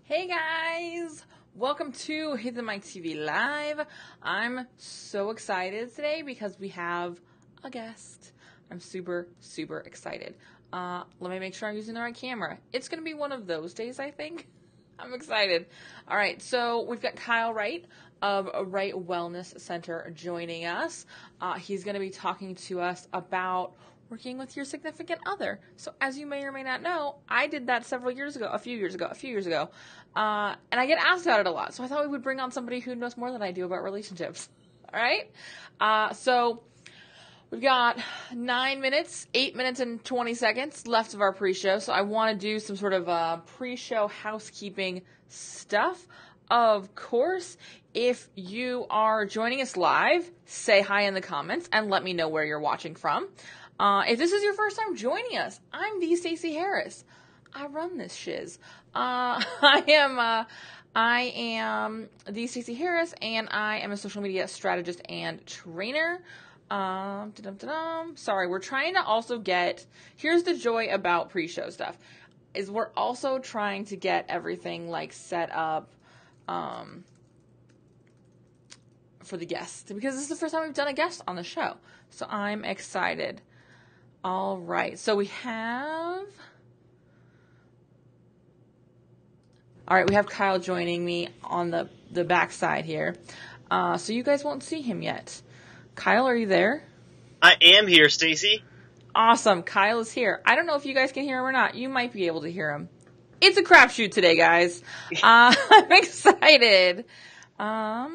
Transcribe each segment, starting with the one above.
Hey guys! Welcome to Hit the Mic TV Live. I'm so excited today because we have a guest. I'm super excited. Let me make sure I'm using the right camera. It's going to be one of those days, I think. I'm excited. All right, so we've got Kyle Wright of Wright Wellness Center joining us. He's going to be talking to us about working with your significant other. So as you may or may not know, I did that a few years ago, and I get asked about it a lot. So I thought we would bring on somebody who knows more than I do about relationships. All right? So we've got 8 minutes and 20 seconds left of our pre-show. So I want to do some sort of pre-show housekeeping stuff. Of course, if you are joining us live, say hi in the comments and let me know where you're watching from. If this is your first time joining us, I'm the Stacey Harris. I run this shiz. I am the Stacey Harris, and I am a social media strategist and trainer. Sorry, we're trying to also here's the joy about pre-show stuff, is we're also trying to get everything set up for the guests, because this is the first time we've done a guest on the show. So I'm excited. All right, so we have Kyle joining me on the back side here. So you guys won't see him yet. Kyle, are you there? I am here, Stacey. Awesome, Kyle is here. I don't know if you guys can hear him or not. You might be able to hear him. It's a crapshoot today, guys. I'm excited. All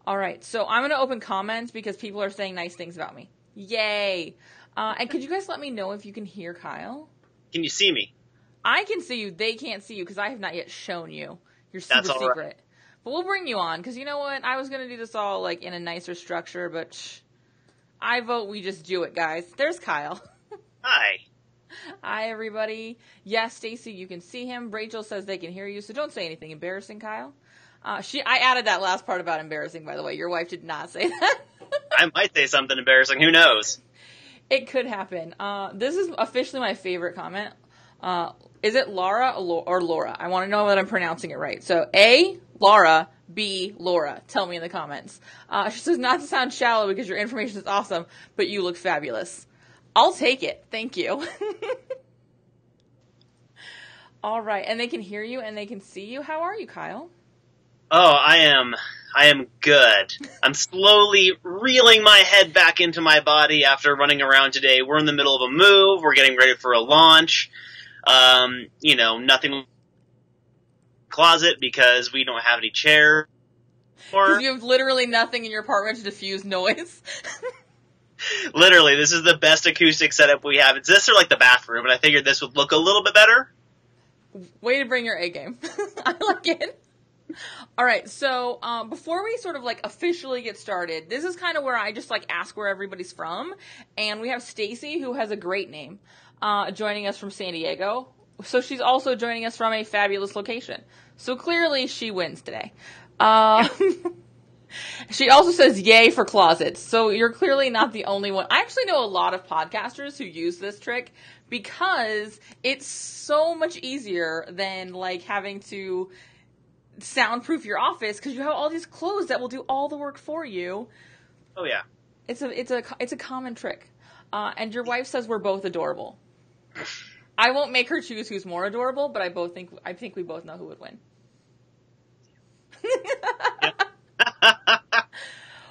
right, so I'm going to open comments because people are saying nice things about me. Yay. And could you guys let me know if you can hear Kyle? Can you see me? I can see you. They can't see you because I have not yet shown you. You're super secret. Right. But we'll bring you on because you know what? I was going to do this all in a nicer structure, but I vote we just do it, guys. There's Kyle. Hi. Hi, everybody. Yes, Stacey, you can see him. Rachel says they can hear you, so don't say anything embarrassing, Kyle. I added that last part about embarrassing, by the way. Your wife did not say that. I might say something embarrassing. Who knows? It could happen. This is officially my favorite comment. Is it Laura or Laura? I want to know that I'm pronouncing it right. So A, Laura, B, Laura. Tell me in the comments. She says, not to sound shallow because your information is awesome, but you look fabulous. I'll take it. Thank you. All right. And they can hear you and they can see you. How are you, Kyle? Oh, I am good. I'm slowly reeling my head back into my body after running around today. We're in the middle of a move. We're getting ready for a launch. Nothing in the closet because we don't have any chairs. Because you have literally nothing in your apartment to diffuse noise. Literally, this is the best acoustic setup we have. It's this or the bathroom, and I figured this would look a little bit better. Way to bring your A game. I like it. All right, so before we sort of officially get started, this is kind of where I just ask where everybody's from, and we have Stacey, who has a great name, joining us from San Diego. So she's also joining us from a fabulous location. So clearly she wins today. She also says yay for closets. So you're clearly not the only one. I actually know a lot of podcasters who use this trick because it's so much easier than having to soundproof your office because you have all these clothes that will do all the work for you. Oh yeah. It's a common trick. And your wife says we're both adorable. I won't make her choose who's more adorable, but I think we both know who would win.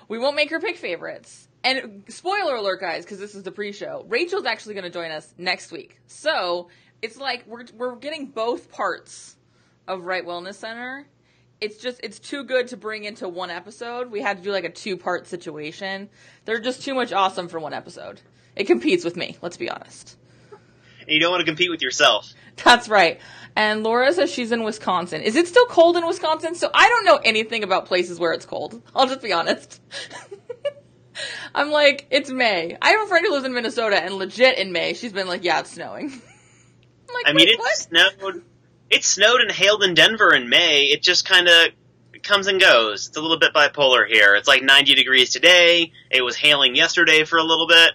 We won't make her pick favorites. And spoiler alert, guys, because this is the pre-show. Rachel's actually going to join us next week. So it's we're getting both parts of Wright Wellness Center. It's too good to bring into one episode. We had to do a 2-part situation. They're just too much awesome for one episode. It competes with me, let's be honest. And you don't want to compete with yourself. That's right. And Laura says she's in Wisconsin. Is it still cold in Wisconsin? So I don't know anything about places where it's cold. I'll just be honest. I'm it's May. I have a friend who lives in Minnesota, and legit in May, she's been yeah, it's snowing. I'm it snowed and hailed in Denver in May. It just kind of comes and goes. It's a little bit bipolar here. It's 90 degrees today. It was hailing yesterday for a little bit.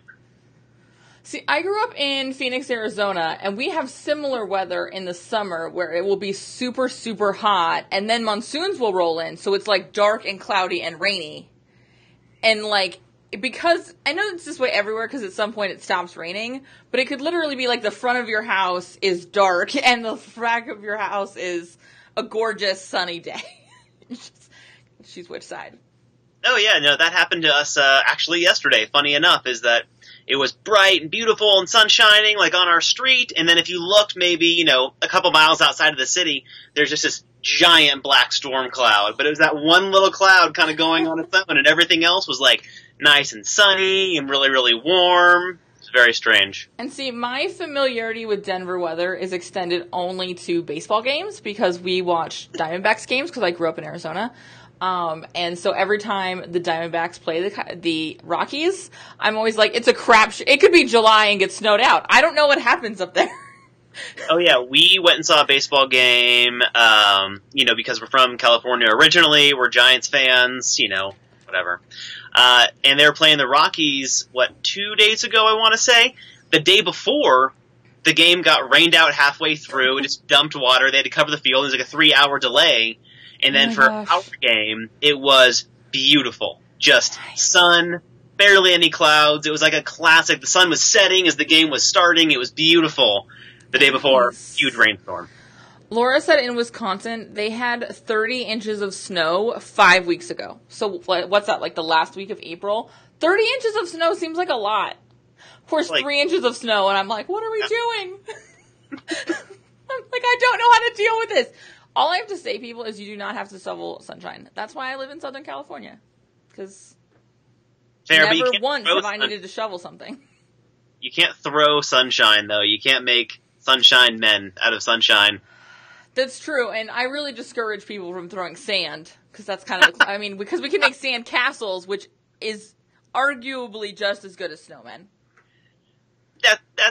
See, I grew up in Phoenix, Arizona, and we have similar weather in the summer where it will be super, super hot, and then monsoons will roll in, so it's like dark and cloudy and rainy. And like, because, I know it's this way everywhere because at some point it stops raining, but it could literally be like the front of your house is dark and the back of your house is a gorgeous sunny day. She's which side? Oh yeah, no, that happened to us actually yesterday. Funny enough, is that it was bright and beautiful and sun shining like on our street, and then if you looked maybe, a couple miles outside of the city, there's just this giant black storm cloud. But it was that one little cloud kind of going on its own, and everything else was like nice and sunny and really, really warm. It's very strange. And see, my familiarity with Denver weather is extended only to baseball games because we watch Diamondbacks games because I grew up in Arizona. And so every time the Diamondbacks play the Rockies, I'm always like, it's a crapshoot. It could be July and get snowed out. I don't know what happens up there. Oh yeah, we went and saw a baseball game, because we're from California originally. We're Giants fans, whatever. And they were playing the Rockies, 2 days ago, I want to say? The day before, the game got rained out halfway through. It just dumped water. They had to cover the field. It was like a 3-hour delay. And then for our game, it was beautiful. Just sun, barely any clouds. It was like a classic. The sun was setting as the game was starting. It was beautiful. The day before, huge rainstorm. Laura said in Wisconsin, they had 30 inches of snow 5 weeks ago. So what's that, like the last week of April? 30 inches of snow seems like a lot. Of course, 3 inches of snow, and I'm like, what are we doing? I'm like, I don't know how to deal with this. All I have to say, people, is you do not have to shovel sunshine. That's why I live in Southern California. Because never once have I needed to shovel something. You can't throw sunshine, though. You can't make sunshine men out of sunshine. That's true, and I really discourage people from throwing sand. Because that's kind of, because we can make sand castles, which is arguably just as good as snowmen.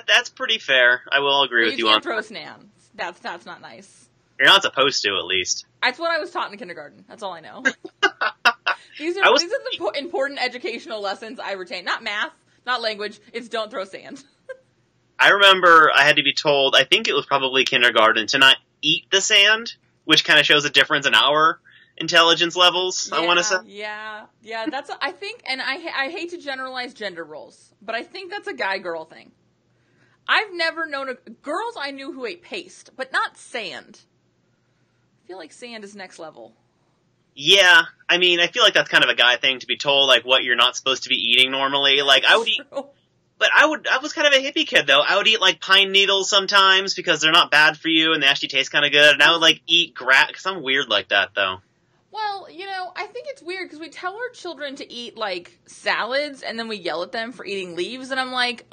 That's pretty fair. I will agree with you on that. You can't throw sand. That's not nice. You're not supposed to, at least. That's what I was taught in kindergarten. That's all I know. These are the important educational lessons I retain. Not math, not language. It's don't throw sand. I remember I had to be told, I think it was probably kindergarten, to not eat the sand, which kind of shows a difference in our intelligence levels, I want to say. Yeah, that's, I think, and I hate to generalize gender roles, but I think that's a guy-girl thing. I've never known girls I knew who ate paste, but not sand. I feel like sand is next level. Yeah, I feel like that's kind of a guy thing to be told, like, what you're not supposed to be eating normally. Like, I would eat, but I was kind of a hippie kid, though. I would eat, like, pine needles sometimes because they're not bad for you and they actually taste kind of good. And I would, like, eat grass, because I'm weird like that, though. Well, I think it's weird because we tell our children to eat, like, salads and then we yell at them for eating leaves. And I'm like,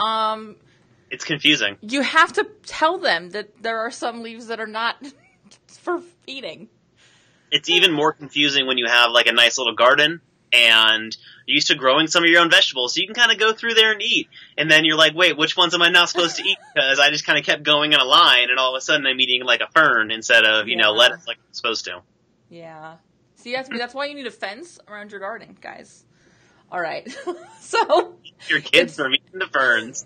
It's confusing. You have to tell them that there are some leaves that are not for eating. It's even more confusing when you have, like, a nice little garden and you're used to growing some of your own vegetables, so you can kind of go through there and eat. And then you're like, wait, which ones am I not supposed to eat? Because I just kind of kept going in a line, and all of a sudden I'm eating, like, a fern instead of, lettuce like I'm supposed to. Yeah. See, that's why you need a fence around your garden, guys. All right. So your kids from eating the ferns.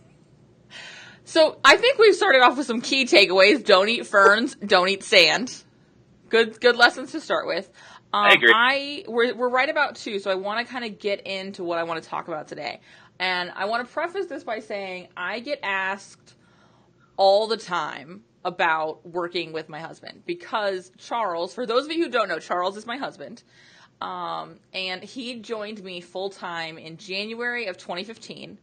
So I think we've started off with some key takeaways. Don't eat ferns. Don't eat sand. Good lessons to start with. I agree. We're right about 2, so I want to kind of get into what I want to talk about today. And I want to preface this by saying I get asked all the time about working with my husband because Charles, for those of you who don't know, Charles is my husband. And he joined me full-time in January of 2015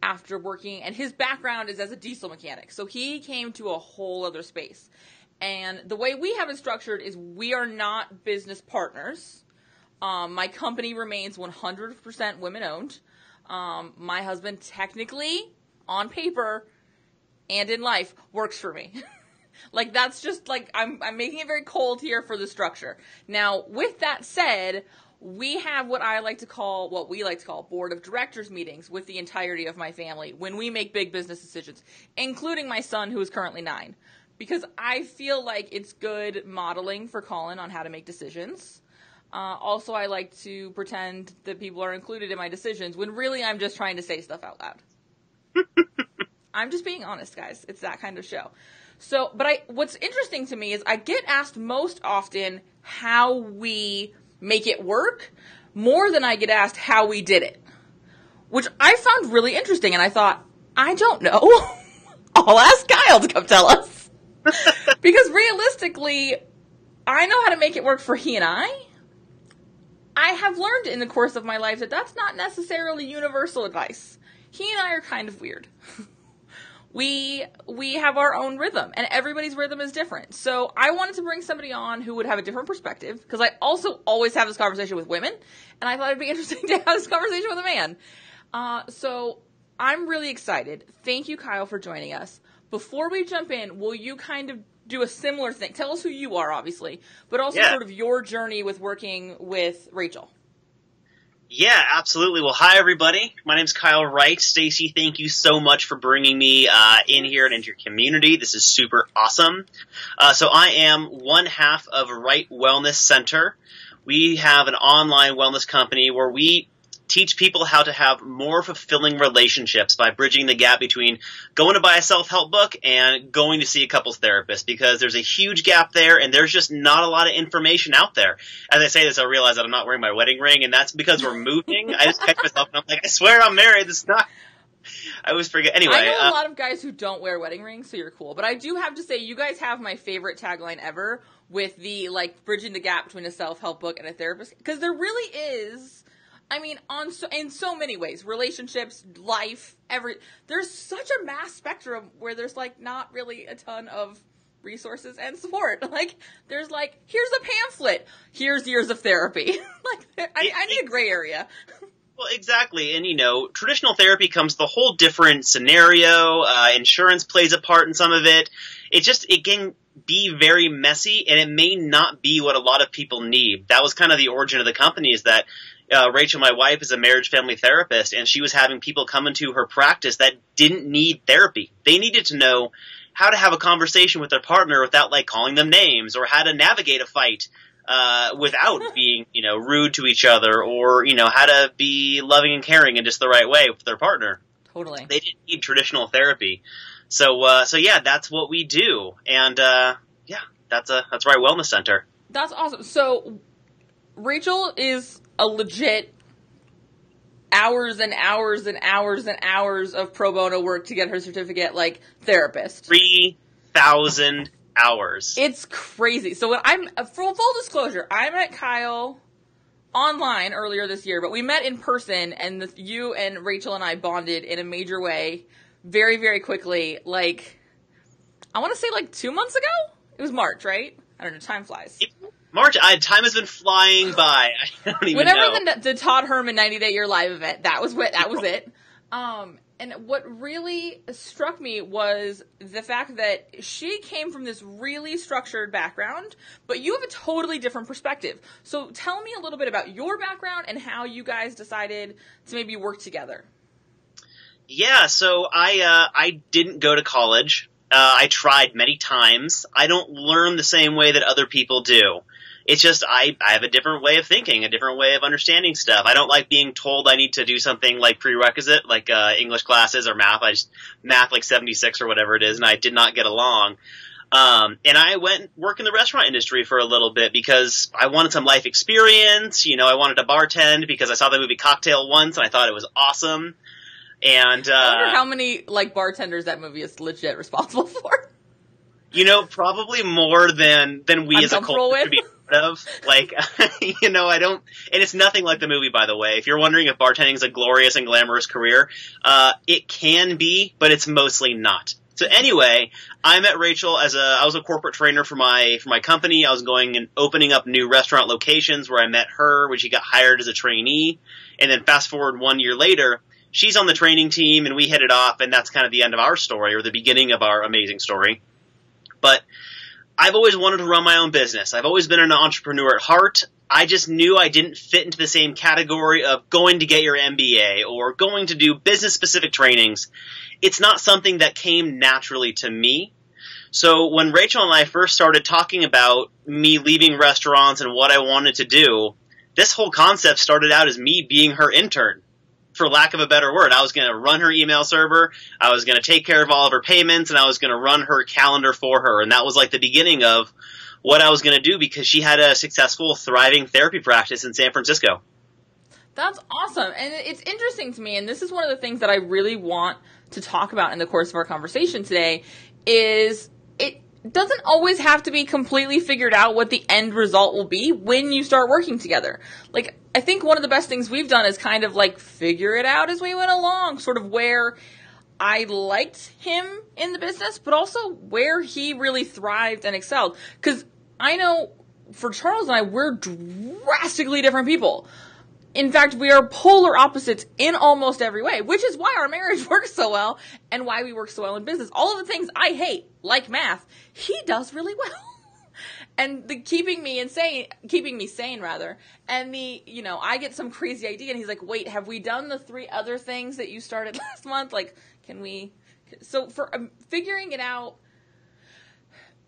after working, and his background is as a diesel mechanic. So he came to a whole other space. And the way we have it structured is we are not business partners. My company remains 100% women-owned. My husband technically, on paper, and in life, works for me. Like, that's just, like, I'm making it very cold here for the structure. Now, with that said, we have what we like to call board of directors meetings with the entirety of my family when we make big business decisions, including my son, who is currently 9. Because I feel like it's good modeling for Colin on how to make decisions. Also, I like to pretend that people are included in my decisions when really I'm just trying to say stuff out loud. I'm just being honest, guys. It's that kind of show. So, but what's interesting to me is I get asked most often how we make it work more than I get asked how we did it, which I found really interesting. And I thought, I don't know. I'll ask Kyle to come tell us. Because realistically, I know how to make it work for he and I. I have learned in the course of my life that that's not necessarily universal advice. He and I are kind of weird. We have our own rhythm, and everybody's rhythm is different. So I wanted to bring somebody on who would have a different perspective, because I also always have this conversation with women, and I thought it'd be interesting to have this conversation with a man. So I'm really excited. Thank you, Kyle, for joining us. Before we jump in, will you kind of do a similar thing? Tell us who you are, obviously, but also sort of your journey with working with Rachel. Yeah, absolutely. Well, hi, everybody. My name's Kyle Wright. Stacy, thank you so much for bringing me in here and into your community. This is super awesome. So I am one half of Wright Wellness Center. We have an online wellness company where we teach people how to have more fulfilling relationships by bridging the gap between going to buy a self-help book and going to see a couples therapist, because there's a huge gap there and there's just not a lot of information out there. As I say this, I realize that I'm not wearing my wedding ring, and that's because we're moving. I just catch myself and I'm like, I swear I'm married. This is not... I always forget. Anyway. I know a lot of guys who don't wear wedding rings, so you're cool. But I do have to say, you guys have my favorite tagline ever with the, like, bridging the gap between a self-help book and a therapist. Because there really is... I mean, in so many ways, relationships, life, there's such a mass spectrum where there's, like, not really a ton of resources and support. Like, there's, like, here's a pamphlet, here's years of therapy. Like, I need a gray area. Well, exactly. And, traditional therapy comes with a whole different scenario. Insurance plays a part in some of it. It can be very messy, and it may not be what a lot of people need. That was kind of the origin of the company, is that Rachel, my wife, is a marriage family therapist, and she was having people come into her practice that didn't need therapy. They needed to know how to have a conversation with their partner without, like, calling them names, or how to navigate a fight without being, rude to each other, or, how to be loving and caring in just the right way with their partner. Totally. They didn't need traditional therapy. So yeah, that's what we do. And, that's Wright Wellness Center. That's awesome. So Rachel is a legit hours and hours and hours and hours of pro bono work to get her certificate, like, therapist. 3,000 hours. It's crazy. So when full disclosure, I met Kyle online earlier this year, but we met in person, and you and Rachel and I bonded in a major way very, very quickly. Like, I want to say, like, 2 months ago? It was March, right? I don't know. Time flies. March. Time has been flying by. I don't even know. Whenever the Todd Herman 90-Day Year Live event, that was it. And what really struck me was the fact that she came from this really structured background, but you have a totally different perspective. So tell me a little bit about your background and how you guys decided to maybe work together. Yeah, so I didn't go to college. I tried many times. I don't learn the same way that other people do. It's just I have a different way of thinking, a different way of understanding stuff. I don't like being told I need to do something like prerequisite, like English classes or math. Math like 76 or whatever it is, and I did not get along. And I went and worked in the restaurant industry for a little bit because I wanted some life experience. I wanted to bartend because I saw the movie Cocktail once and I thought it was awesome. And I wonder how many, like, bartenders that movie is legit responsible for. Probably more than we as a culture should be proud of. Like, I don't, and it's nothing like the movie, by the way. If you're wondering if bartending is a glorious and glamorous career, it can be, but it's mostly not. So anyway, I met Rachel I was a corporate trainer for my company. I was going and opening up new restaurant locations where I met her when she got hired as a trainee. And then fast forward 1 year later, she's on the training team and we hit it off, and that's kind of the end of our story, or the beginning of our amazing story. But I've always wanted to run my own business. I've always been an entrepreneur at heart. I just knew I didn't fit into the same category of going to get your MBA or going to do business-specific trainings. It's not something that came naturally to me. So when Rachel and I first started talking about me leaving restaurants and what I wanted to do, this whole concept started out as me being her intern for lack of a better word. I was going to run her email server, I was going to take care of all of her payments, and I was going to run her calendar for her. And that was like the beginning of what I was going to do, because she had a successful, thriving therapy practice in San Francisco. That's awesome. And it's interesting to me, and this is one of the things that I really want to talk about in the course of our conversation today, is it doesn't always have to be completely figured out what the end result will be when you start working together. Like, I think one of the best things we've done is kind of like figure it out as we went along, sort of where I liked him in the business, but also where he really thrived and excelled. Because I know for Charles and I, we're drastically different people. In fact, we are polar opposites in almost every way, which is why our marriage works so well and why we work so well in business. All of the things I hate, like math, he does really well. And the keeping me sane rather. And I get some crazy idea and he's like, wait, have we done the 3 other things that you started last month? Like, so for figuring it out,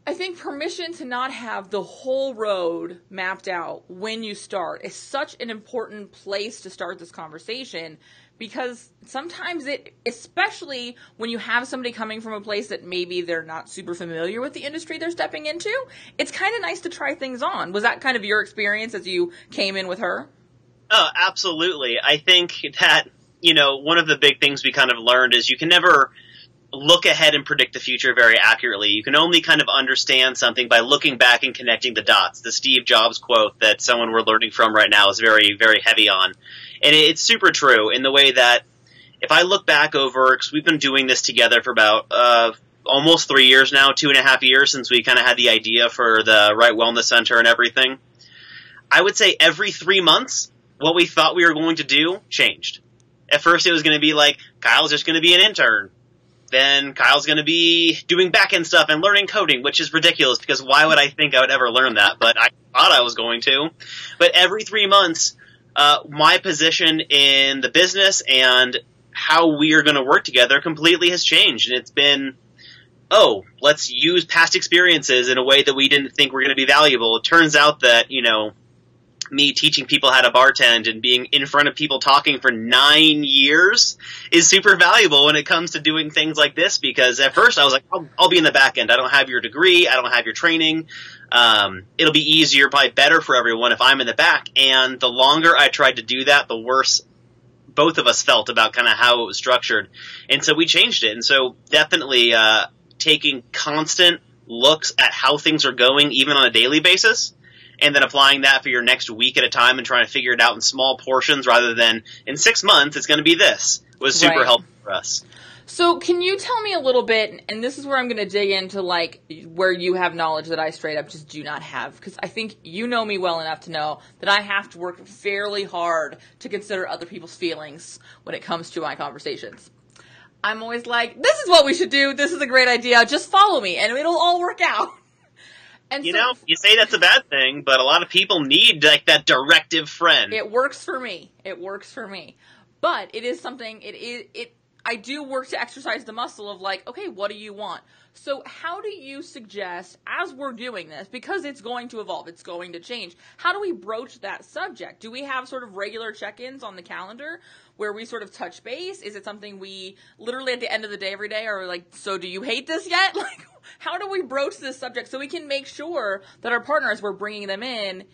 I think permission to not have the whole road mapped out when you start is such an important place to start this conversation, because sometimes especially when you have somebody coming from a place that maybe they're not super familiar with the industry they're stepping into, it's kind of nice to try things on. Was that kind of your experience as you came in with her? Oh, absolutely. I think that, one of the big things we kind of learned is you can never look ahead and predict the future very accurately. You can only kind of understand something by looking back and connecting the dots. The Steve Jobs quote that someone we're learning from right now is very, very heavy on. And it's super true in the way that if I look back over, because we've been doing this together for about almost 3 years now, 2.5 years since we kind of had the idea for the Wright Wellness Center and everything, I would say every 3 months, what we thought we were going to do changed. At first it was going to be like, Kyle's just going to be an intern. Then Kyle's going to be doing back-end stuff and learning coding, which is ridiculous because why would I think I would ever learn that? But I thought I was going to. But every 3 months, my position in the business and how we are going to work together completely has changed. And it's been, let's use past experiences in a way that we didn't think were going to be valuable. It turns out that, me teaching people how to bartend and being in front of people talking for 9 years is super valuable when it comes to doing things like this, because at first I was like, I'll be in the back end. I don't have your degree. I don't have your training. It'll be easier, probably better for everyone if I'm in the back. And the longer I tried to do that, the worse both of us felt about kind of how it was structured. And so we changed it. And so definitely taking constant looks at how things are going, even on a daily basis, and then applying that for your next week at a time and trying to figure it out in small portions rather than in 6 months it's going to be this, was super helpful for us. So can you tell me a little bit, and this is where I'm going to dig into like where you have knowledge that I straight up just do not have, because I think you know me well enough to know that I have to work fairly hard to consider other people's feelings when it comes to my conversations. I'm always like, this is what we should do, this is a great idea, just follow me and it'll all work out. And you say that's a bad thing, but a lot of people need like that directive friend. It works for me. But it is something, I do work to exercise the muscle of like, okay, what do you want? So how do you suggest, as we're doing this, because it's going to evolve, it's going to change, how do we broach that subject? Do we have sort of regular check-ins on the calendar where we sort of touch base? Is it something we literally at the end of the day every day are like, so do you hate this yet? Like, how do we broach this subject so we can make sure that our partners, we're bringing them in,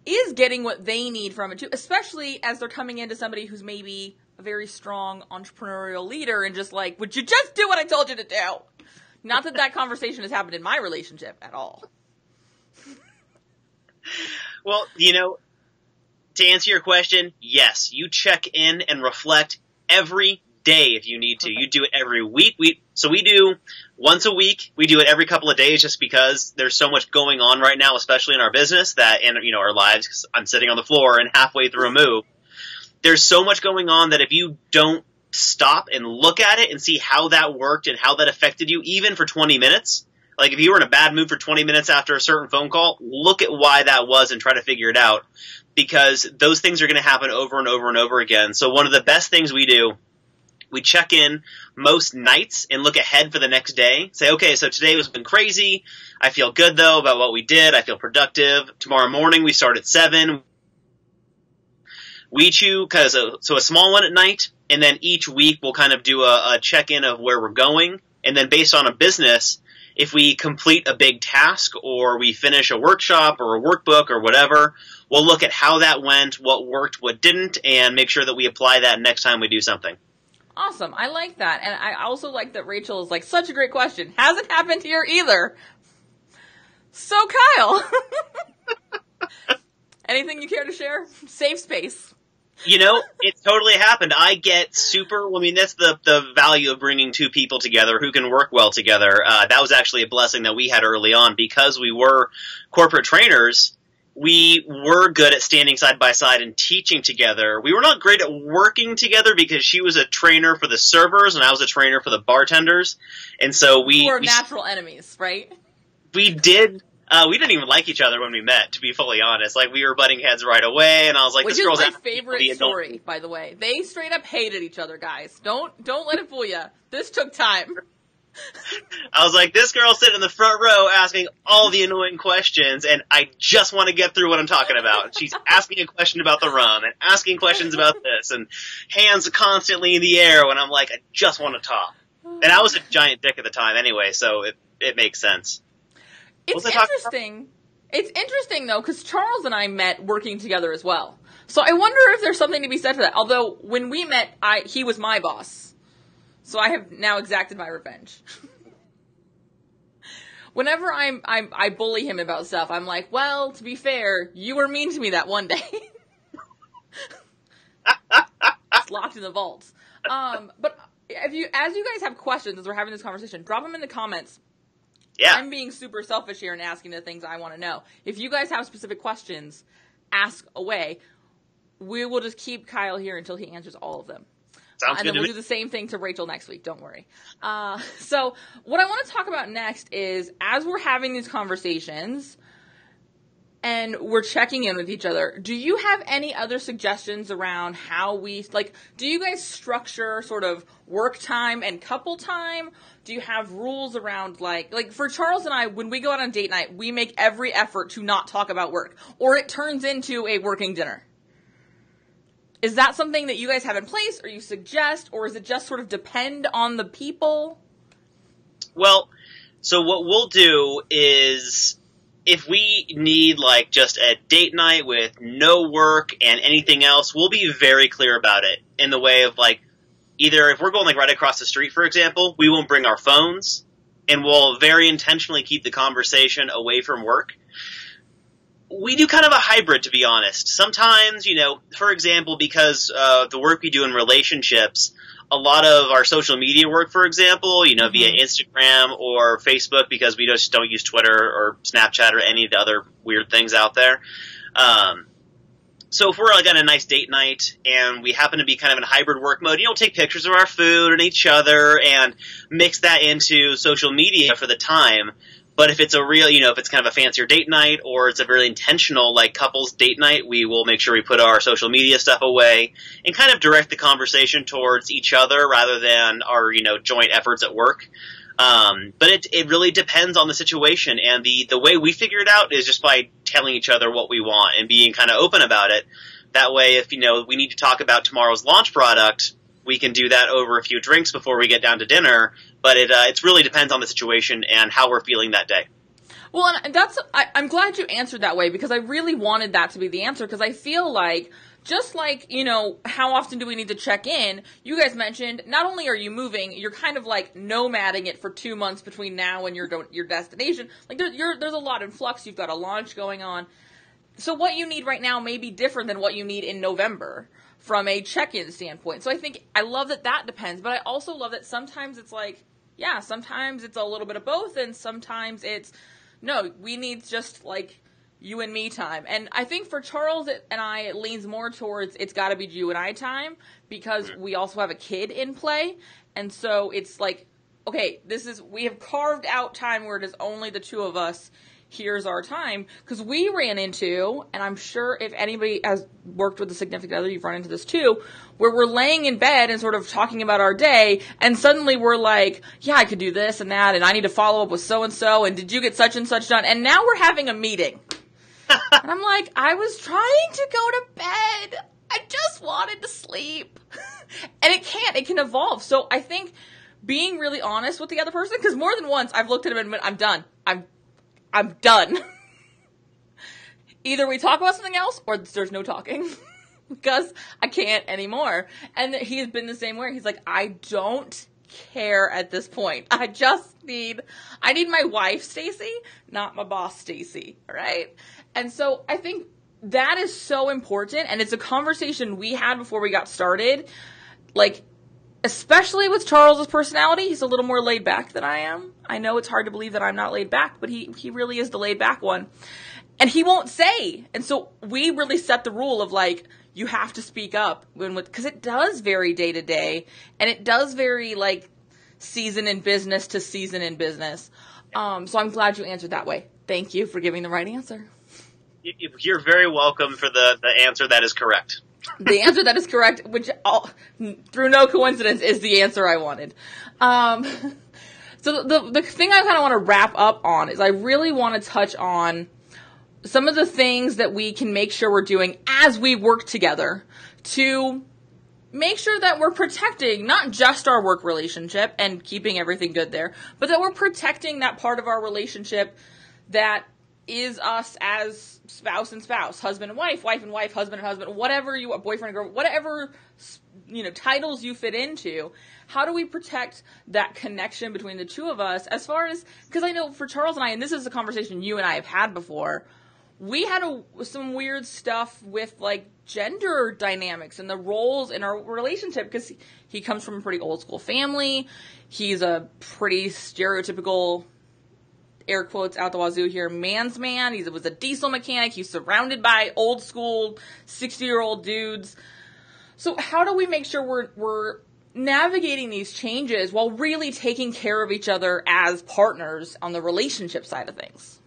is getting what they need from it too, especially as they're coming into somebody who's maybe a very strong entrepreneurial leader and just like, would you just do what I told you to do? Not that conversation has happened in my relationship at all. Well, to answer your question, yes, you check in and reflect every day if you need to. You do it every week. So we do once a week. We do it every couple of days just because there's so much going on right now, especially in our business and our lives, because I'm sitting on the floor and halfway through a move. There's so much going on that if you don't stop and look at it and see how that worked and how that affected you, even for 20 minutes, like if you were in a bad mood for 20 minutes after a certain phone call, look at why that was and try to figure it out, because those things are going to happen over and over and over again. So one of the best things we do, we check in most nights and look ahead for the next day. Say, okay, so today has been crazy. I feel good, though, about what we did. I feel productive. Tomorrow morning we start at 7. We choose, so a small one at night, and then each week we'll kind of do a check-in of where we're going, and then based on a business, if we complete a big task or we finish a workshop or a workbook or whatever, we'll look at how that went, what worked, what didn't, and make sure that we apply that next time we do something. Awesome. I like that. And I also like that Rachel is like, such a great question. Hasn't happened here either. So, Kyle, anything you care to share? Safe space. You know, it totally happened. I get that's the value of bringing two people together who can work well together. That was actually a blessing that we had early on because we were corporate trainers. We were good at standing side by side and teaching together. We were not great at working together because she was a trainer for the servers and I was a trainer for the bartenders. And so we were natural enemies, right? We didn't even like each other when we met, to be fully honest. Like, we were butting heads right away, and I was like, this girl's my favorite story, by the way. They straight up hated each other, guys. Don't let it fool you. This took time. I was like, this girl's sitting in the front row asking all the annoying questions, and I just want to get through what I'm talking about. She's asking a question about the rum, and asking questions about this, and hands constantly in the air when I'm like, I just want to talk. And I was a giant dick at the time anyway, so it makes sense. It's interesting. It's interesting, though, because Charles and I met working together as well. So I wonder if there's something to be said for that. Although, when we met, he was my boss. So I have now exacted my revenge. Whenever I bully him about stuff, I'm like, well, to be fair, you were mean to me that one day. It's locked in the vaults. But as you guys have questions as we're having this conversation, drop them in the comments. Yeah. I'm being super selfish here and asking the things I want to know. If you guys have specific questions, ask away. We will just keep Kyle here until he answers all of them. And then we'll do the same thing to Rachel next week. Don't worry. So what I want to talk about next is, as we're having these conversations and we're checking in with each other, do you have any other suggestions around how do you guys structure sort of work time and couple time? Do you have rules around, like for Charles and I, when we go out on date night, we make every effort to not talk about work, or it turns into a working dinner. Is that something that you guys have in place, or you suggest, or is it just sort of depend on the people? Well, so what we'll do is, if we need just a date night with no work and anything else, we'll be very clear about it in the way of either if we're going right across the street, for example, we won't bring our phones, and we'll very intentionally keep the conversation away from work. We do kind of a hybrid, to be honest. Sometimes, for example, because the work we do in relationships, a lot of our social media work, for example, via Instagram or Facebook, because we just don't use Twitter or Snapchat or any of the other weird things out there. So if we're on a nice date night and we happen to be kind of in hybrid work mode, take pictures of our food and each other and mix that into social media for the time. But if it's a real, if it's kind of a fancier date night, or it's a very intentional, couples date night, we will make sure we put our social media stuff away and kind of direct the conversation towards each other rather than our, joint efforts at work. But it really depends on the situation. And the way we figure it out is just by telling each other what we want and being kind of open about it. That way, if, we need to talk about tomorrow's launch product, we can do that over a few drinks before we get down to dinner. But it really depends on the situation and how we're feeling that day. Well, and I'm glad you answered that way, because I really wanted that to be the answer, because I feel like, just how often do we need to check in? You guys mentioned, not only are you moving, you're kind of nomading it for 2 months between now and your destination. There's a lot in flux. You've got a launch going on. So what you need right now may be different than what you need in November from a check-in standpoint. So I love that depends, but I also love that sometimes it's sometimes it's a little bit of both, and sometimes it's, no, we need just you and me time. And I think for Charles and I, it leans more towards it's got to be you and I time, because we also have a kid in play. And so it's okay, we have carved out time where it is only the two of us. Here's our time. Because we ran into, and I'm sure if anybody has worked with a significant other, you've run into this too, where we're laying in bed and sort of talking about our day, and suddenly we're like, yeah, I could do this and that, and I need to follow up with so-and-so, and did you get such and such done? And now we're having a meeting. And I'm like, I was trying to go to bed. I just wanted to sleep. And it can evolve. So I think being really honest with the other person, because more than once I've looked at him and went, I'm done. I'm done. Either we talk about something else or there's no talking. Because I can't anymore. And he's been the same way. He's like, I don't care at this point. I need my wife, Stacy, not my boss, Stacy. Right? And so I think that is so important. And it's a conversation we had before we got started. Like, especially with Charles's personality, he's a little more laid back than I am. I know it's hard to believe that I'm not laid back, but he really is the laid back one. And he won't say. And so we really set the rule of like, you have to speak up because it does vary day to day, and it does vary like season in business to season in business. So I'm glad you answered that way. Thank you for giving the right answer. You're very welcome for the answer that is correct. The answer that is correct, which through no coincidence is the answer I wanted. So the thing I kind of want to wrap up on is I really want to touch on some of the things that we can make sure we're doing as we work together to make sure that we're protecting not just our work relationship and keeping everything good there, but that we're protecting that part of our relationship that is us as spouse and spouse, husband and wife and wife, husband and husband, whatever you want, boyfriend and girl, whatever, titles you fit into. How do we protect that connection between the two of us as far as, because I know for Charles and I, and this is a conversation you and I have had before, we had some weird stuff with like gender dynamics and the roles in our relationship because he comes from a pretty old school family. He's a pretty stereotypical, air quotes out the wazoo here, man's man. He was a diesel mechanic. He's surrounded by old school 60-year-old dudes. So how do we make sure we're navigating these changes while really taking care of each other as partners on the relationship side of things?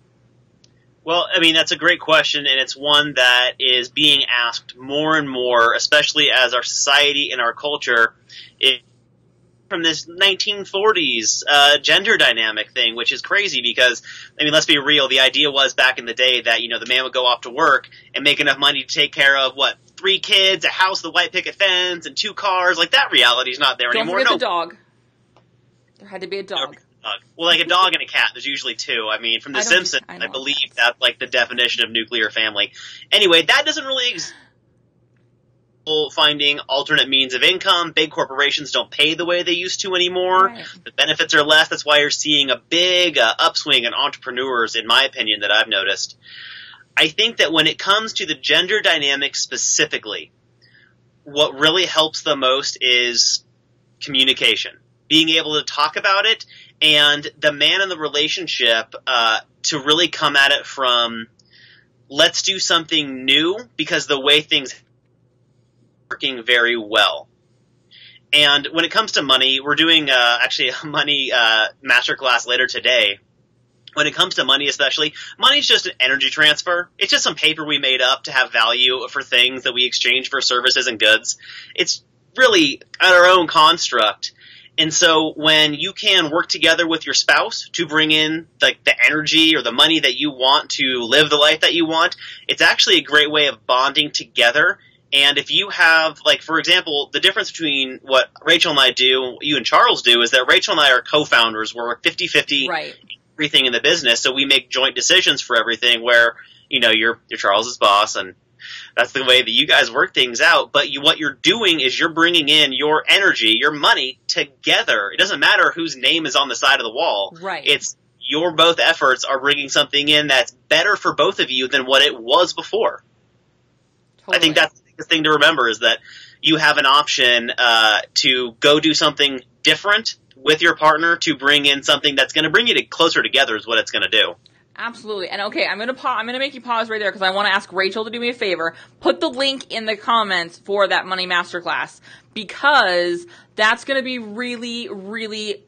Well, I mean, that's a great question, and it's one that is being asked more and more, especially as our society and our culture is from this 1940s gender dynamic thing, which is crazy because, I mean, let's be real, the idea was back in the day that, the man would go off to work and make enough money to take care of, 3 kids, a house with a white picket fence, and 2 cars. Like, that reality's not there anymore. Don't forget the dog. There had to be a dog. Well, like a dog and a cat, there's usually 2. I mean, from The Simpsons, I believe that's like the definition of nuclear family. Anyway, that doesn't really exist. Finding alternate means of income. Big corporations don't pay the way they used to anymore. Right. The benefits are less. That's why you're seeing a big upswing in entrepreneurs, in my opinion, that I've noticed. I think that when it comes to the gender dynamic specifically, what really helps the most is communication. Being able to talk about it, and the man in the relationship to really come at it from, let's do something new because the way things are working very well. And when it comes to money, we're doing actually a money masterclass later today. When it comes to money especially, money's just an energy transfer. It's just some paper we made up to have value for things that we exchange for services and goods. It's really our own construct. And so when you can work together with your spouse to bring in like the energy or the money that you want to live the life that you want, it's actually a great way of bonding together. And if you have, like, for example, the difference between what Rachel and I do, you and Charles do, is that Rachel and I are co-founders. We're 50-50 right. Everything in the business, so we make joint decisions for everything where, you're Charles's boss, and that's the way that you guys work things out. But what you're doing is you're bringing in your energy, your money together. It doesn't matter whose name is on the side of the wall. Right. It's your both efforts are bringing something in that's better for both of you than what it was before. Totally. I think that's the biggest thing to remember is that you have an option to go do something different with your partner to bring in something that's going to bring you closer together is what it's going to do. Absolutely. And okay, I'm going to make you pause right there because I want to ask Rachel to do me a favor. Put the link in the comments for that money masterclass because that's going to be really, really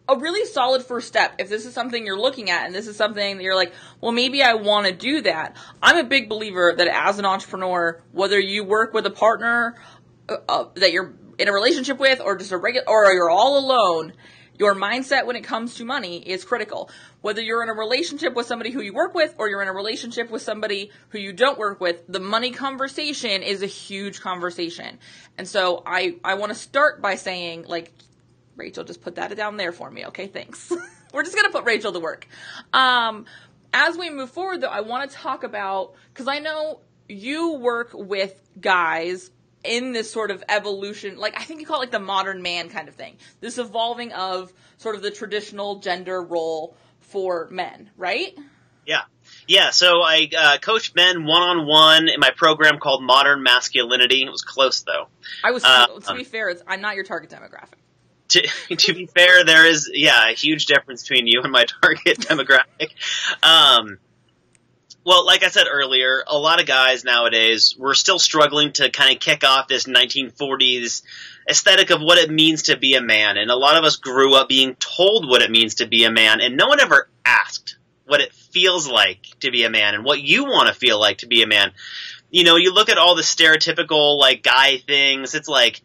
a really solid first step. If this is something you're looking at and this is something that you're like, well, maybe I want to do that. I'm a big believer that as an entrepreneur, whether you work with a partner that you're in a relationship with or just or you're all alone, Your mindset when it comes to money is critical. Whether you're in a relationship with somebody who you work with or you're in a relationship with somebody who you don't work with, the money conversation is a huge conversation. And so I want to start by saying, like, Rachel, just put that down there for me. Okay, thanks. We're just going to put Rachel to work. As we move forward, though, I want to talk about, because I know you work with guys in this sort of evolution, like I think you call it like the modern man kind of thing. This evolving of sort of the traditional gender role for men, right? Yeah. Yeah, so I coached men one-on-one in my program called Modern Masculinity. It was close, though. To be fair, I'm not your target demographic. To be fair, there is, a huge difference between you and my target demographic. Well, like I said earlier, a lot of guys nowadays, we're still struggling to kind of kick off this 1940s aesthetic of what it means to be a man. And a lot of us grew up being told what it means to be a man, and no one ever asked what it feels like to be a man and what you want to feel like to be a man. You know, you look at all the stereotypical, like, guy things, it's like,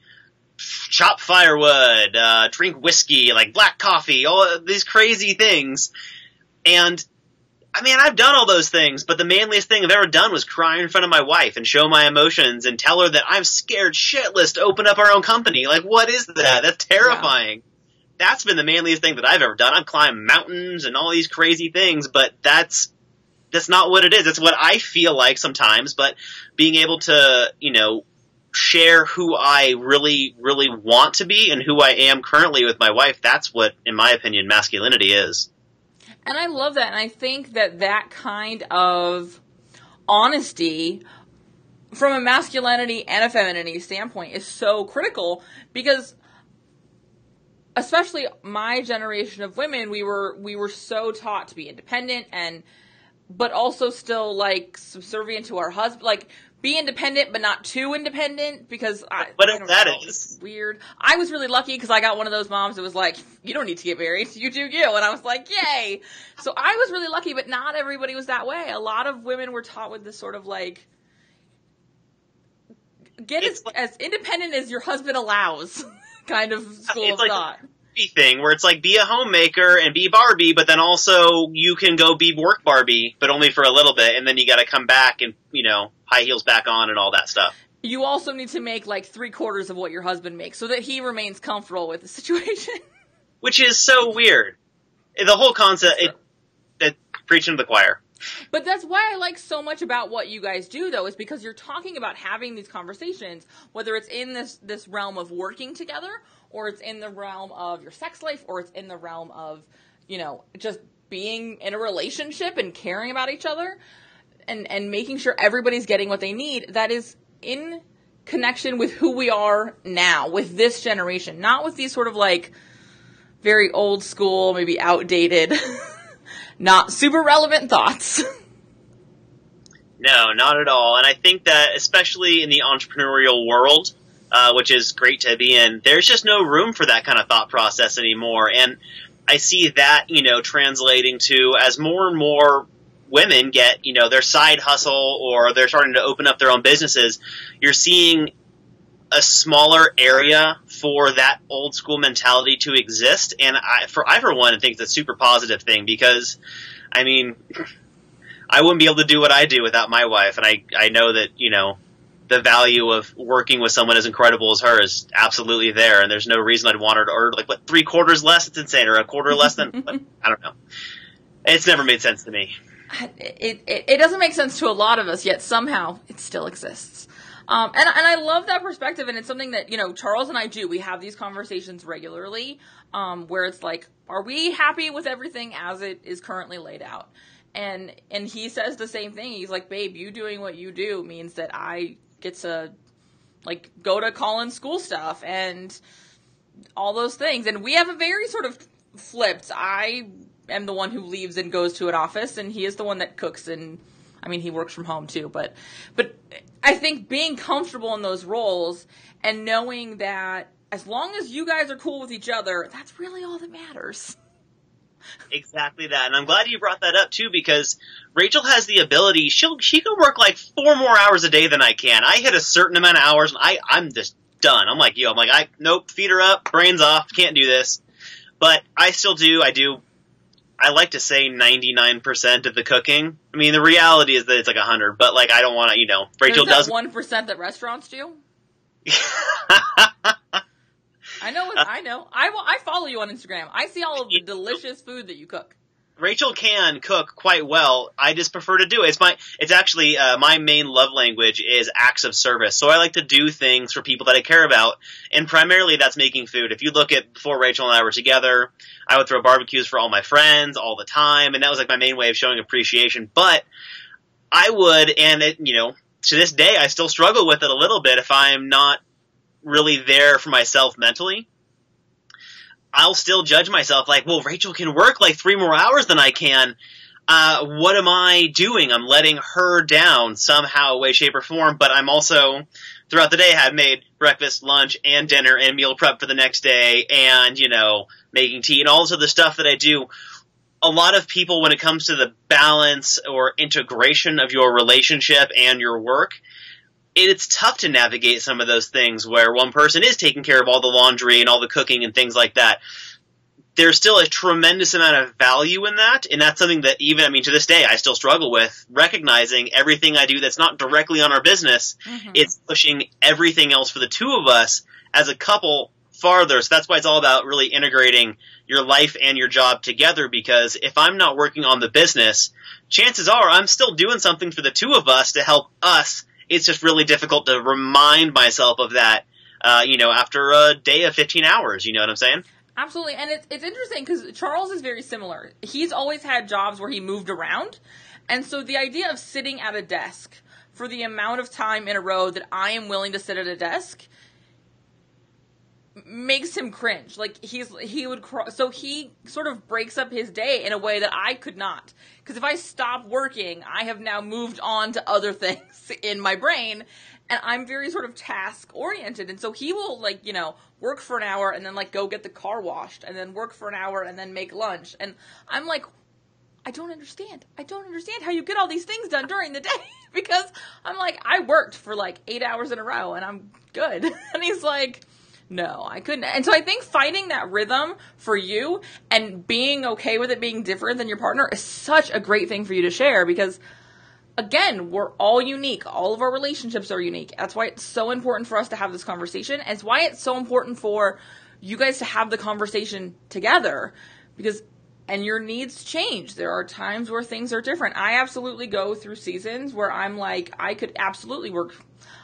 chop firewood, drink whiskey, like black coffee, all these crazy things. And I mean, I've done all those things, but the manliest thing I've ever done was cry in front of my wife and show my emotions and tell her that I'm scared shitless to open up our own company. Like, what is that? That's terrifying. Yeah. That's been the manliest thing that I've ever done. I've climbed mountains and all these crazy things, but that's not what it is. It's what I feel like sometimes, but being able to, share who I really, really want to be and who I am currently with my wife, that's what, in my opinion, masculinity is. And I love that, and I think that kind of honesty from a masculinity and a femininity standpoint is so critical, because especially my generation of women, we were so taught to be independent but also still like subservient to our husband, like be independent but not too independent, because it's weird. I was really lucky because I got one of those moms that was like, you don't need to get married, you do you, and I was like, yay. So I was really lucky, but not everybody was that way. A lot of women were taught with this sort of like, get as independent as your husband allows kind of school of thought. Thing where it's like, be a homemaker and be Barbie, but then also you can go be work Barbie, but only for a little bit, and then you got to come back and high heels back on and all that stuff. You also need to make like 3/4 of what your husband makes so that he remains comfortable with the situation. Which is so weird. The whole concept, preaching to the choir. But that's why I like so much about what you guys do, though, is because you're talking about having these conversations, whether it's in this realm of working together, or it's in the realm of your sex life, or it's in the realm of, just being in a relationship and caring about each other and making sure everybody's getting what they need. That is in connection with who we are now, with this generation, not with these sort of like very old school, maybe outdated, not super relevant thoughts. No, not at all. And I think that especially in the entrepreneurial world, which is great to be in, there's just no room for that kind of thought process anymore. And I see that, translating to as more and more women get, their side hustle or they're starting to open up their own businesses, you're seeing a smaller area for that old school mentality to exist. And I for one, think it's a super positive thing, because, I mean, I wouldn't be able to do what I do without my wife. And I know that, the value of working with someone as incredible as her is absolutely there. And there's no reason I'd want her to earn, 3/4 less? It's insane. Or a quarter less than, I don't know. It's never made sense to me. It doesn't make sense to a lot of us, yet somehow it still exists. And I love that perspective, and it's something that, Charles and I do. We have these conversations regularly, where it's like, are we happy with everything as it is currently laid out? And he says the same thing. He's like, babe, you doing what you do means that I get to, go to Colin's school stuff and all those things. And we have a very sort of flipped. I am the one who leaves and goes to an office, and he is the one that cooks, and I mean, he works from home too, but I think being comfortable in those roles and knowing that as long as you guys are cool with each other, that's really all that matters. Exactly that. And I'm glad you brought that up too, because Rachel has the ability, she can work 4 more hours a day than I can. I hit a certain amount of hours and I'm just done. I'm like you. Nope, feet are up, brains off, can't do this. But I still do. I like to say 99% of the cooking. I mean, the reality is that it's like 100, but like I don't want to, Rachel does. 1% that restaurants do. I know. I follow you on Instagram. I see all of the delicious food that you cook. Rachel can cook quite well. I just prefer to do it. It's actually my main love language is acts of service. So I like to do things for people that I care about, and primarily that's making food. If you look at before Rachel and I were together, I would throw barbecues for all my friends all the time, and that was like my main way of showing appreciation. But I would, and to this day, I still struggle with it a little bit if I'm not really there for myself mentally. I'll still judge myself like, well, Rachel can work like 3 more hours than I can. What am I doing? I'm letting her down somehow, way, shape, or form. But I'm also, throughout the day, have made breakfast, lunch, and dinner, and meal prep for the next day, and, making tea, and all this other stuff that I do. A lot of people, when it comes to the balance or integration of your relationship and your work, it's tough to navigate some of those things where one person is taking care of all the laundry and all the cooking and things like that. There's still a tremendous amount of value in that, and that's something that even, to this day, I still struggle with, recognizing everything I do that's not directly on our business, it's pushing everything else for the two of us as a couple farther. So that's why it's all about really integrating your life and your job together, because if I'm not working on the business, chances are I'm still doing something for the two of us to help us. It's just really difficult to remind myself of that, after a day of 15 hours. You know what I'm saying? Absolutely. And it's interesting because Charles is very similar. He's always had jobs where he moved around. And so the idea of sitting at a desk for the amount of time in a row that I am willing to sit at a desk makes him cringe. Like he sort of breaks up his day in a way that I could not. Because if I stop working, I have now moved on to other things in my brain, and I'm very sort of task oriented. And so he will work for an hour and then go get the car washed, and then work for an hour and then make lunch. And I'm like, I don't understand how you get all these things done during the day. Because I'm like, I worked for 8 hours in a row and I'm good. And he's like, no, I couldn't. And so I think finding that rhythm for you and being okay with it being different than your partner is such a great thing for you to share, because again, we're all unique. All of our relationships are unique. That's why it's so important for us to have this conversation. And it's why it's so important for you guys to have the conversation together, and your needs change. There are times where things are different. I absolutely go through seasons where I'm like, I could absolutely work.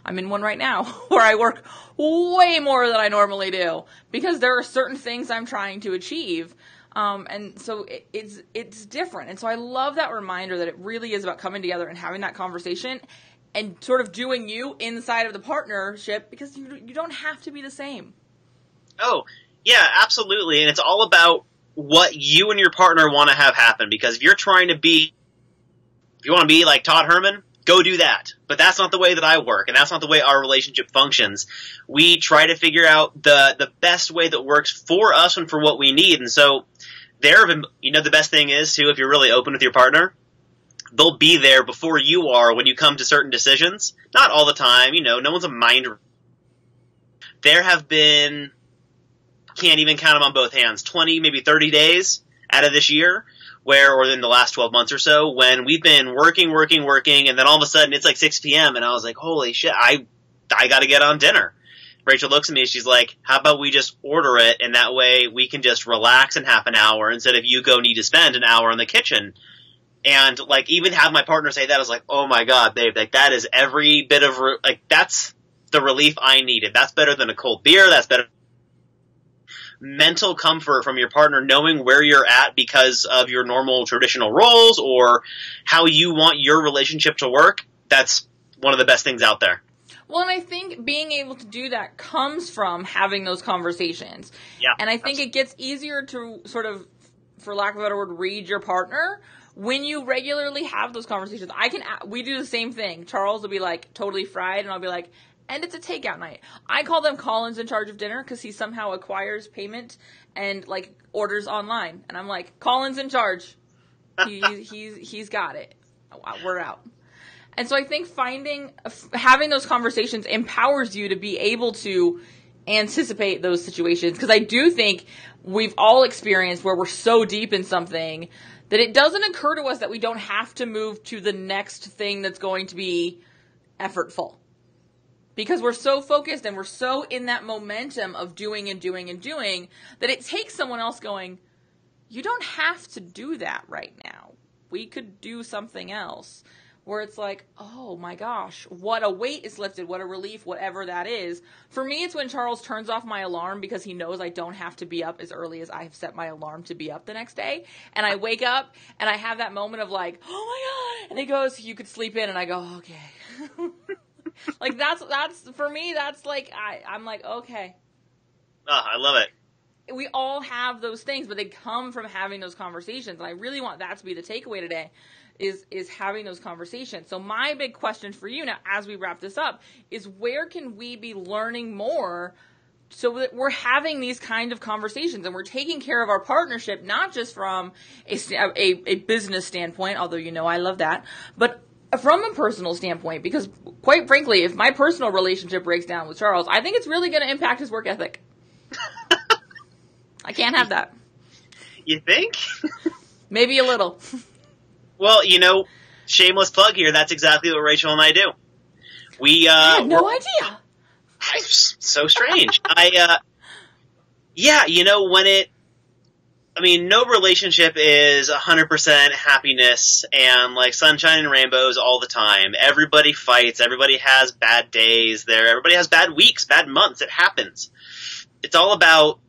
I'm in one right now where I work way more than I normally do because there are certain things I'm trying to achieve. And so it's different. And so I love that reminder that it really is about coming together and having that conversation and sort of doing you inside of the partnership, because you don't have to be the same. Oh, yeah, absolutely. And it's all about what you and your partner want to have happen, because if you want to be like Todd Herman, go do that. But that's not the way that I work, and that's not the way our relationship functions. We try to figure out the best way that works for us and for what we need. And so the best thing is, too, if you're really open with your partner, they'll be there before you are when you come to certain decisions. Not all the time, no one's a mind. There have been, can't even count them on both hands, 20, maybe 30 days out of this year or in the last 12 months or so, when we've been working, and then all of a sudden it's 6 p.m. and I was like, holy shit, I got to get on dinner. Rachel looks at me and she's like, how about we just order it, and that way we can just relax in half an hour instead of you need to spend an hour in the kitchen. And even have my partner say that, I was like, oh my God, babe, that is every bit of, that's the relief I needed. That's better than a cold beer. That's better. Mental comfort from your partner, knowing where you're at because of your normal traditional roles or how you want your relationship to work. That's one of the best things out there. Well, and I think being able to do that comes from having those conversations. Yeah. And I think it gets easier to sort of, for lack of a better word, read your partner when you regularly have those conversations. We do the same thing. Charles will be totally fried, and I'll be like, and it's a takeout night. I call them Colin's in charge of dinner because he somehow acquires payment and orders online. And I'm like, Colin's in charge. He's got it. We're out. And so I think having those conversations empowers you to be able to anticipate those situations, because I do think we've all experienced where we're so deep in something that it doesn't occur to us that we don't have to move to the next thing that's going to be effortful. Because we're so focused and we're so in that momentum of doing and doing and doing that it takes someone else going, you don't have to do that right now. We could do something else. Where it's like, oh my gosh, what a weight is lifted, what a relief, whatever that is. For me, it's when Charles turns off my alarm because he knows I don't have to be up as early as I have set my alarm to be up the next day. And I wake up and I have that moment of like, oh my God. And he goes, you could sleep in. And I go, okay. Like that's, for me, that's like, I'm like, okay. Oh, I love it. We all have those things, but they come from having those conversations. And I really want that to be the takeaway today. Is having those conversations. So my big question for you now, as we wrap this up, is where can we be learning more so that we're having these kind of conversations and we're taking care of our partnership, not just from a business standpoint, although I love that, but from a personal standpoint, because quite frankly, if my personal relationship breaks down with Charles, I think it's really going to impact his work ethic. I can't have that. You think? Maybe a little. Well, shameless plug here. That's exactly what Rachel and I do. I had no idea. So strange. No relationship is 100% happiness and like sunshine and rainbows all the time. Everybody fights. Everybody has bad days there. Everybody has bad weeks, bad months. It happens. It's all about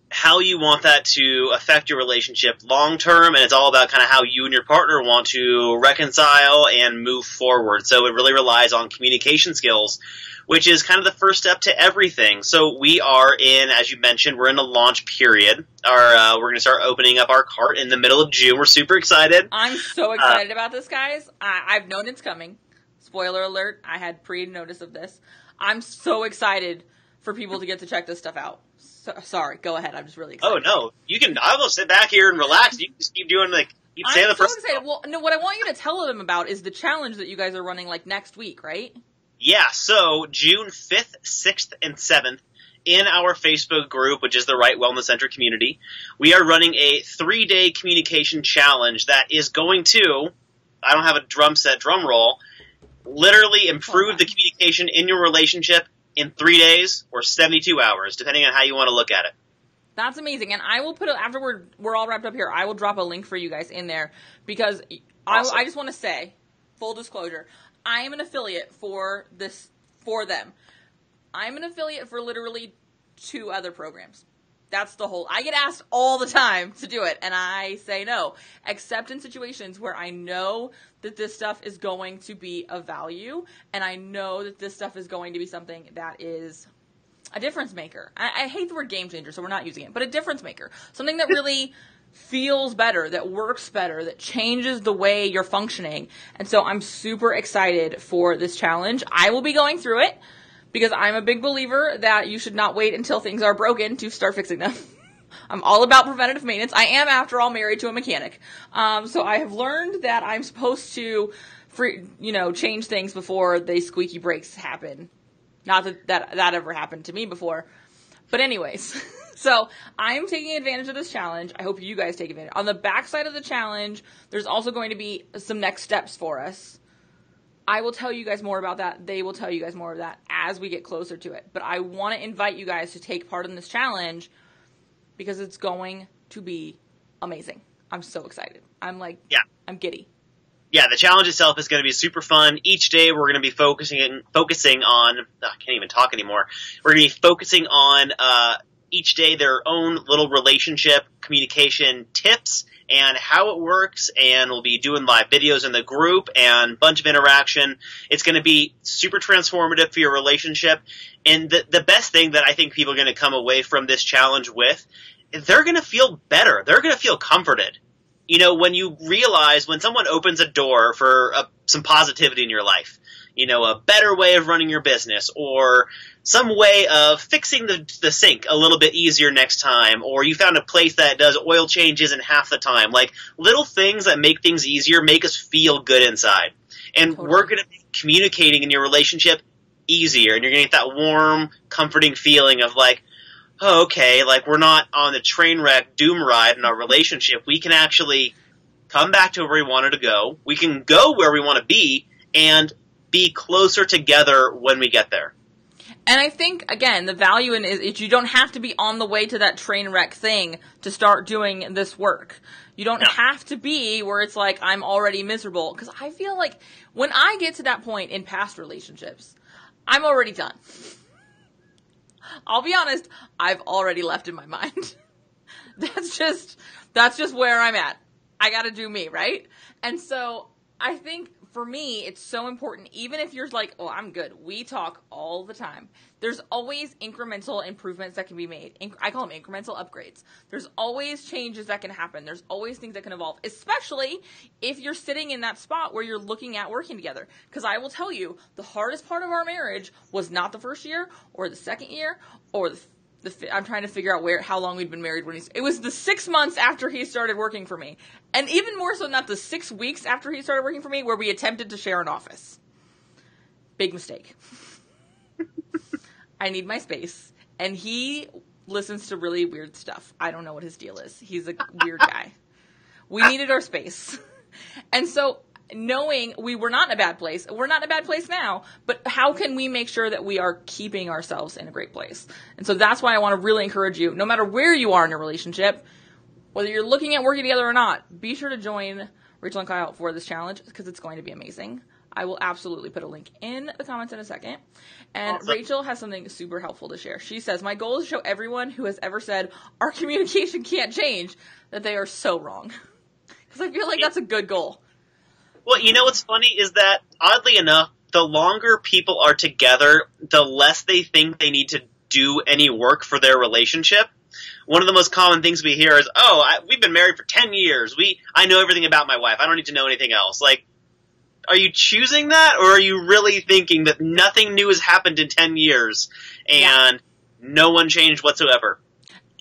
how you want that to affect your relationship long term, and it's all about kind of how you and your partner want to reconcile and move forward. So it really relies on communication skills, which is kind of the first step to everything. So we are in, as you mentioned, we're in a launch period. We're going to start opening up our cart in the middle of June. We're super excited. I'm so excited about this, guys. I've known it's coming. Spoiler alert, I had pre-notice of this. I'm so excited for people to get to check this stuff out. Sorry, go ahead. I'm just really excited. Oh, no. I will sit back here and relax. You can just keep doing keep saying the first. I'm so excited. Well, no, what I want you to tell them about is the challenge that you guys are running like next week, right? Yeah, so June 5th, 6th, and 7th in our Facebook group, which is the Wright Wellness Center community, we are running a 3-day communication challenge that is going to, I don't have a drum roll, literally improve the communication in your relationship in 3 days or 72 hours, depending on how you want to look at it. That's amazing. And I will put it, after we're all wrapped up here, I will drop a link for you guys in there because awesome. I just want to say, full disclosure, I am an affiliate for them. I'm an affiliate for literally 2 other programs. That's the whole, I get asked all the time to do it, and I say no, except in situations where I know that this stuff is going to be of value, and I know that this stuff is going to be something that is a difference maker. I hate the word game changer, so we're not using it, but a difference maker. Something that really feels better, that works better, that changes the way you're functioning. And so I'm super excited for this challenge. I will be going through it, because I'm a big believer that you should not wait until things are broken to start fixing them. I'm all about preventative maintenance. I am, after all, married to a mechanic. So I have learned that I'm supposed to, change things before the squeaky brakes happen. Not that ever happened to me before. But anyways, so I'm taking advantage of this challenge. I hope you guys take advantage. On the backside of the challenge, there's also going to be some next steps for us. I will tell you guys more about that. They will tell you guys more of that as we get closer to it. But I want to invite you guys to take part in this challenge because it's going to be amazing. I'm so excited. I'm giddy. Yeah, the challenge itself is going to be super fun. Each day we're going to be focusing on, I can't even talk anymore. We're going to be focusing on each day their own little relationship communication tips and how it works, and we'll be doing live videos in the group and a bunch of interaction. It's going to be super transformative for your relationship, and the best thing that I think people are going to come away from this challenge with, they're going to feel better. They're going to feel comforted. When you realize, when someone opens a door for some positivity in your life, a better way of running your business, or some way of fixing the sink a little bit easier next time, or you found a place that does oil changes in half the time. Like, little things that make things easier make us feel good inside. And We're going to be communicating in your relationship easier, and you're going to get that warm, comforting feeling of like, oh, okay, like we're not on the train wreck doom ride in our relationship. We can actually come back to where we wanted to go. We can go where we want to be and be closer together when we get there. And I think, again, the value in it is you don't have to be on the way to that train wreck thing to start doing this work. You don't have to be where it's like, I'm already miserable. Because I feel like when I get to that point in past relationships, I'm already done. I'll be honest, I've already left in my mind. That's just where I'm at. I gotta do me, right? And so I think for me, it's so important, even if you're like, oh, I'm good. We talk all the time. There's always incremental improvements that can be made. I call them incremental upgrades. There's always changes that can happen. There's always things that can evolve, especially if you're sitting in that spot where you're looking at working together. Because I will tell you, the hardest part of our marriage was not the first year or the second year or I'm trying to figure out how long we'd been married it was the 6 months after he started working for me. And even more so, not the 6 weeks after he started working for me, where we attempted to share an office. Big mistake. I need my space. And he listens to really weird stuff. I don't know what his deal is. He's a weird guy. We needed our space. And so, knowing we were not in a bad place, we're not in a bad place now, but how can we make sure that we are keeping ourselves in a great place? And so that's why I want to really encourage you, no matter where you are in a relationship, whether you're looking at working together or not, be sure to join Rachel and Kyle for this challenge because it's going to be amazing. I will absolutely put a link in the comments in a second. And awesome. Rachel has something super helpful to share. She says, my goal is to show everyone who has ever said our communication can't change that they are so wrong. Because I feel like that's a good goal. Well, you know what's funny is that, oddly enough, the longer people are together, the less they think they need to do any work for their relationship. One of the most common things we hear is, we've been married for 10 years. I know everything about my wife. I don't need to know anything else. Like, are you choosing that, or are you really thinking that nothing new has happened in 10 years and no one changed whatsoever?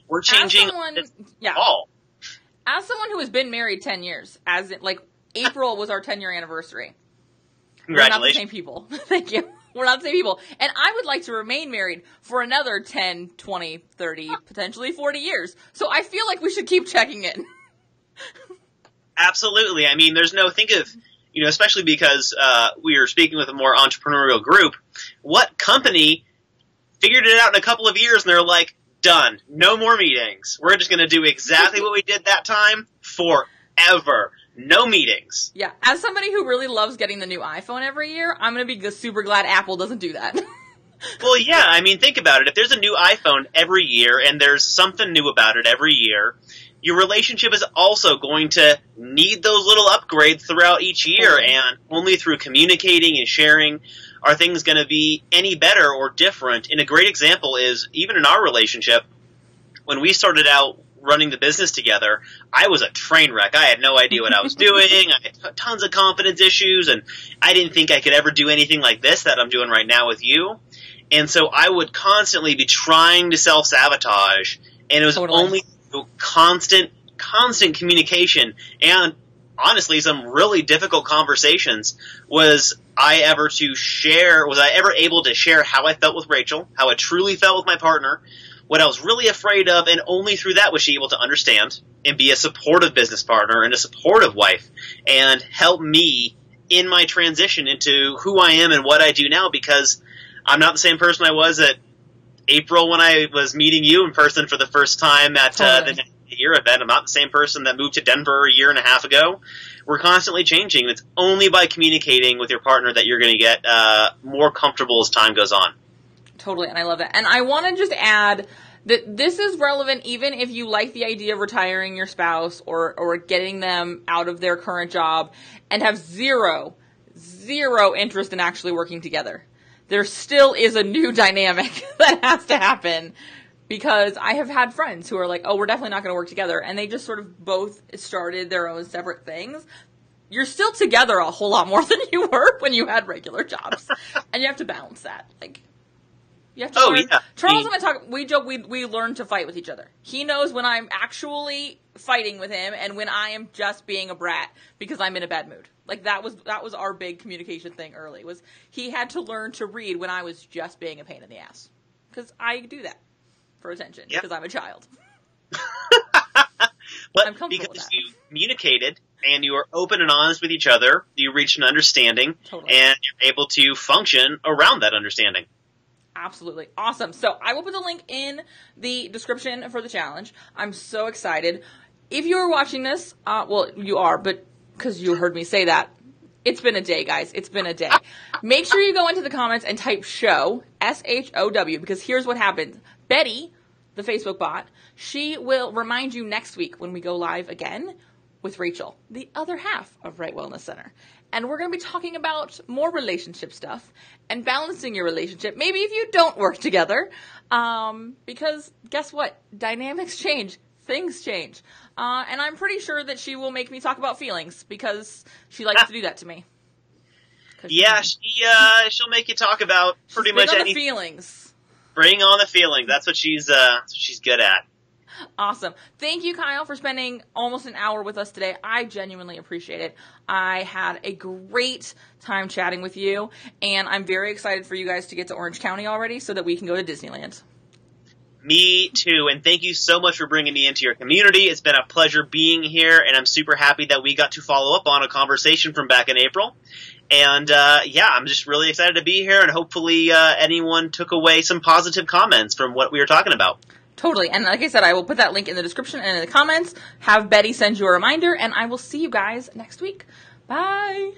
We're changing all. As someone who has been married 10 years, April was our 10-year anniversary. Congratulations. We're not the same people. Thank you. We're not the same people. And I would like to remain married for another 10, 20, 30, potentially 40 years. So I feel like we should keep checking in. Absolutely. I mean, especially because we are speaking with a more entrepreneurial group, what company figured it out in a couple of years and they're like, done. No more meetings. We're just going to do exactly what we did that time forever. No meetings. Yeah. As somebody who really loves getting the new iPhone every year, I'm going to be super glad Apple doesn't do that. Well, yeah. I mean, think about it. If there's a new iPhone every year and there's something new about it every year, your relationship is also going to need those little upgrades throughout each year. And only through communicating and sharing are things going to be any better or different. And a great example is, even in our relationship, when we started out running the business together, I was a train wreck. I had no idea what I was doing. I had tons of confidence issues, and I didn't think I could ever do anything like this that I'm doing right now with you. And so I would constantly be trying to self-sabotage, and it was only through constant communication and, honestly, some really difficult conversations was I ever able to share how I felt with Rachel, how I truly felt with my partner, what I was really afraid of, and only through that was she able to understand and be a supportive business partner and a supportive wife and help me in my transition into who I am and what I do now, because I'm not the same person I was at April when I was meeting you in person for the first time at the year event. I'm not the same person that moved to Denver a year and a half ago. We're constantly changing. It's only by communicating with your partner that you're going to get more comfortable as time goes on. Totally, and I love that. And I want to just add that this is relevant even if you like the idea of retiring your spouse or getting them out of their current job and have zero interest in actually working together. There still is a new dynamic that has to happen, because I have had friends who are like, oh, we're definitely not going to work together, and they just sort of both started their own separate things. You're still together a whole lot more than you were when you had regular jobs, and you have to balance that. You have to learn. Yeah. Charles and I talk. We joke. We learn to fight with each other. He knows when I'm actually fighting with him and when I am just being a brat because I'm in a bad mood. Like that was our big communication thing early. Was he had to learn to read when I was just being a pain in the ass because I do that for attention because I'm a child. But I'm comfortable because with that. you communicated and you are open and honest with each other, you reached an understanding, Totally. and you're able to function around that understanding. Absolutely. Awesome. So I will put the link in the description for the challenge. I'm so excited. If you are watching this, well, you are, but because you heard me say that, it's been a day, guys. It's been a day. Make sure you go into the comments and type SHOW, SHOW, because here's what happens. Betty, the Facebook bot, she will remind you next week when we go live again with Rachel, the other half of Wright Wellness Center. And we're going to be talking about more relationship stuff and balancing your relationship. Maybe if you don't work together, because guess what? Dynamics change. Things change. And I'm pretty sure that she will make me talk about feelings because she likes to do that to me. Yeah, she'll make you talk about pretty much anything. Feelings. Bring on the feeling. That's what she's good at. Awesome. Thank you, Kyle, for spending almost an hour with us today. I genuinely appreciate it. I had a great time chatting with you, and I'm very excited for you guys to get to Orange County already so that we can go to Disneyland. Me too, and thank you so much for bringing me into your community. It's been a pleasure being here, and I'm super happy that we got to follow up on a conversation from back in April. And I'm just really excited to be here, and hopefully anyone took away some positive comments from what we were talking about. Totally. And like I said, I will put that link in the description and in the comments. Have Betty send you a reminder, and I will see you guys next week. Bye.